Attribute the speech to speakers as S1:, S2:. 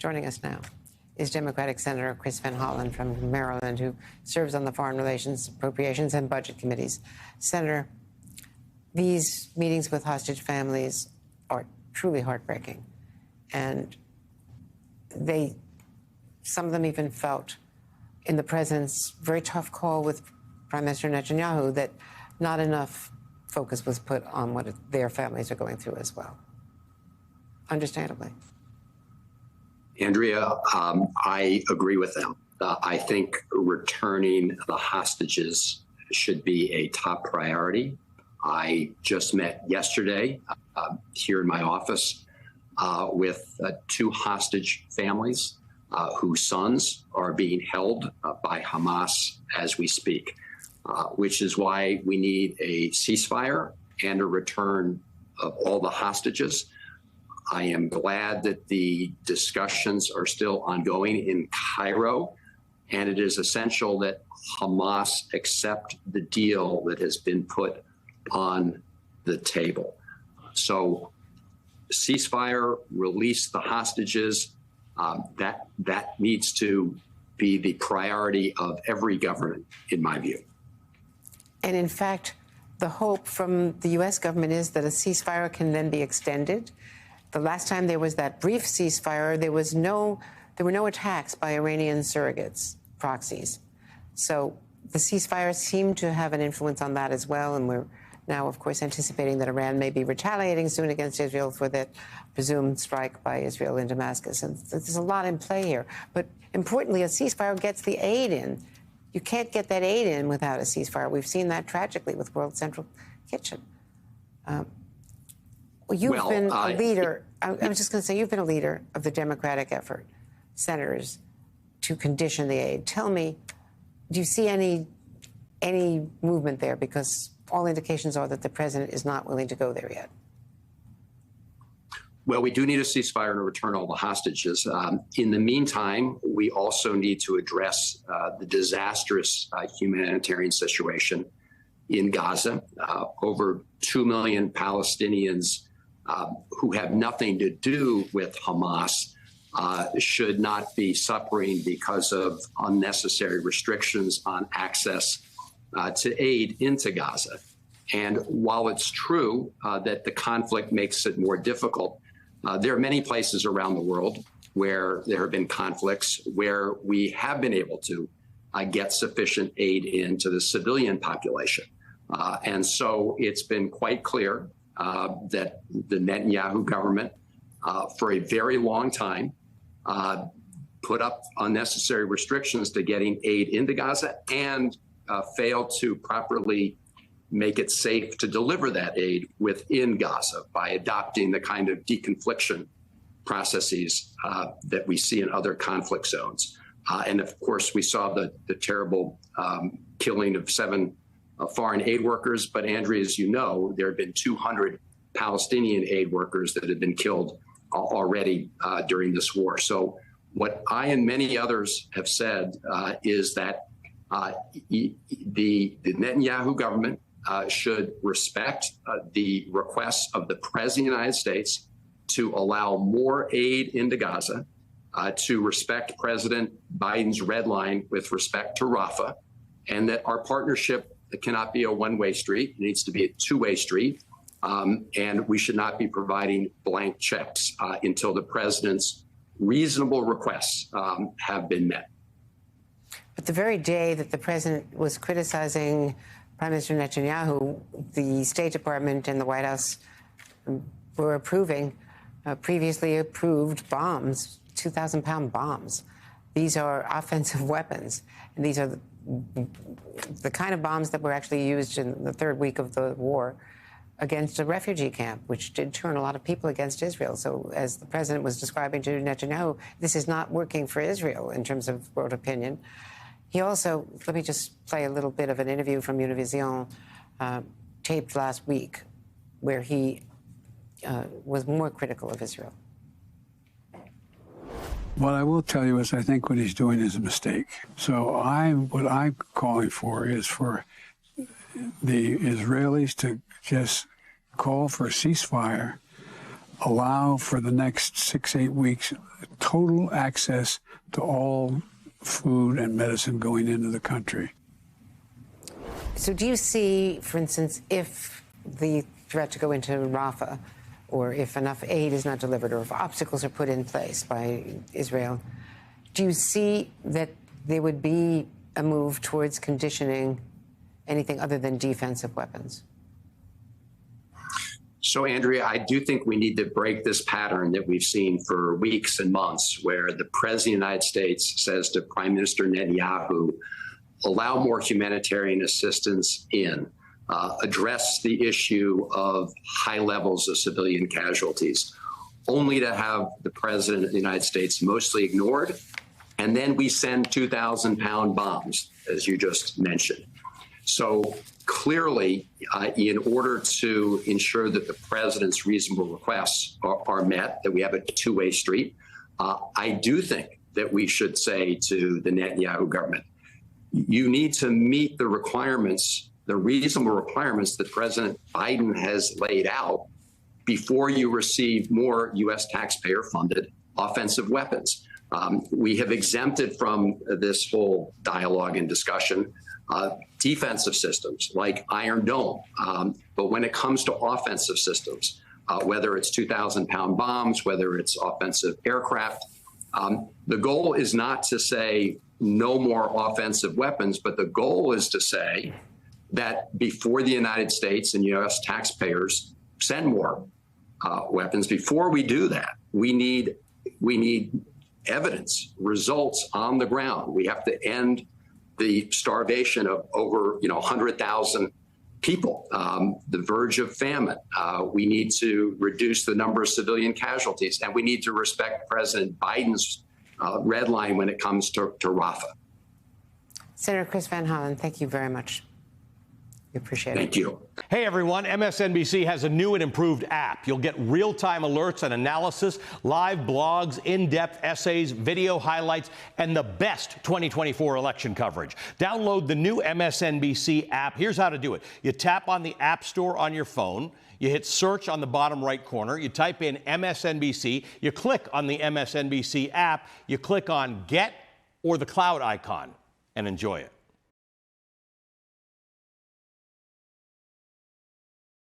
S1: Joining us now is Democratic Senator Chris Van Hollen from Maryland, who serves on the Foreign Relations, Appropriations, and Budget Committees. Senator, these meetings with hostage families are truly heartbreaking. And some of them even felt in the president's very tough call with Prime Minister Netanyahu that not enough focus was put on what their families are going through as well. Understandably.
S2: Andrea, I agree with them. I think returning the hostages should be a top priority. I just met yesterday here in my office with two hostage families whose sons are being held by Hamas as we speak, which is why we need a ceasefire and a return of all the hostages. I am glad that the discussions are still ongoing in Cairo, and it is essential that Hamas accept the deal that has been put on the table. So ceasefire, release the hostages, that needs to be the priority of every government, in my view.
S1: And in fact, the hope from the U.S. government is that a ceasefire can then be extended. The last time there was that brief ceasefire, there were no attacks by Iranian surrogates, proxies. So the ceasefire seemed to have an influence on that as well, and we're now, of course, anticipating that Iran may be retaliating soon against Israel for that presumed strike by Israel in Damascus. And there's a lot in play here. But importantly, a ceasefire gets the aid in. You can't get that aid in without a ceasefire. We've seen that tragically with World Central Kitchen. You've been a leader. I was just going to say, you've been a leader of the Democratic effort, senators, to condition the aid. Tell me, do you see any movement there? Because all indications are that the president is not willing to go there yet.
S2: Well, we do need a ceasefire to return all the hostages. In the meantime, we also need to address the disastrous humanitarian situation in Gaza. Over 2 million Palestinians who have nothing to do with Hamas should not be suffering because of unnecessary restrictions on access to aid into Gaza. And while it's true that the conflict makes it more difficult, there are many places around the world where there have been conflicts where we have been able to get sufficient aid into the civilian population. And so it's been quite clear that the Netanyahu government, for a very long time, put up unnecessary restrictions to getting aid into Gaza and failed to properly make it safe to deliver that aid within Gaza by adopting the kind of deconfliction processes that we see in other conflict zones. And of course, we saw the terrible killing of 7 foreign aid workers. But Andrea, as you know, there have been 200 Palestinian aid workers that have been killed already during this war. So what I and many others have said is that the Netanyahu government should respect the requests of the President of the United States to allow more aid into Gaza, to respect President Biden's red line with respect to Rafah, and that our partnership cannot be a one-way street. It needs to be a two-way street. And we should not be providing blank checks until the president's reasonable requests have been met.
S1: But the very day that the president was criticizing Prime Minister Netanyahu, the State Department and the White House were approving previously approved bombs, 2,000-pound bombs. These are offensive weapons, and these are the kind of bombs that were actually used in the third week of the war against a refugee camp, which did turn a lot of people against Israel. So as the president was describing to Netanyahu, this is not working for Israel in terms of world opinion. He also, let me just play a little bit of an interview from Univision taped last week, where he was more critical of Israel.
S3: What I will tell you is I think what he's doing is a mistake. So what I'm calling for is for the Israelis to just call for a ceasefire allow for the next 6-8 weeks total access to all food and medicine going into the country.
S1: So do you see, for instance, if the threat to go into Rafah, or if enough aid is not delivered, or if obstacles are put in place by Israel, do you see that there would be a move towards conditioning anything other than defensive weapons?
S2: So, Andrea, I do think we need to break this pattern that we've seen for weeks and months, where the President of the United States says to Prime Minister Netanyahu, allow more humanitarian assistance in, address the issue of high levels of civilian casualties, only to have the President of the United States mostly ignored. And then we send 2,000-pound bombs, as you just mentioned. So clearly, in order to ensure that the president's reasonable requests are met, that we have a two-way street, I do think that we should say to the Netanyahu government, you need to meet the requirements, the reasonable requirements that President Biden has laid out before you receive more U.S. taxpayer-funded offensive weapons. We have exempted from this whole dialogue and discussion defensive systems like Iron Dome. But when it comes to offensive systems, whether it's 2,000-pound bombs, whether it's offensive aircraft, the goal is not to say no more offensive weapons, but the goal is to say that before the United States and U.S. taxpayers send more weapons, before we do that, we need evidence, results on the ground. We have to end the starvation of over 100,000 people, the verge of famine. We need to reduce the number of civilian casualties, and we need to respect President Biden's red line when it comes to Rafah.
S1: Senator Chris Van Hollen, thank you very much. We appreciate it.
S2: Thank you.
S4: Hey, everyone. MSNBC has a new and improved app. You'll get real-time alerts and analysis, live blogs, in-depth essays, video highlights, and the best 2024 election coverage. Download the new MSNBC app. Here's how to do it. You tap on the App Store on your phone. You hit search on the bottom right corner. You type in MSNBC. You click on the MSNBC app. You click on Get or the cloud icon and enjoy it.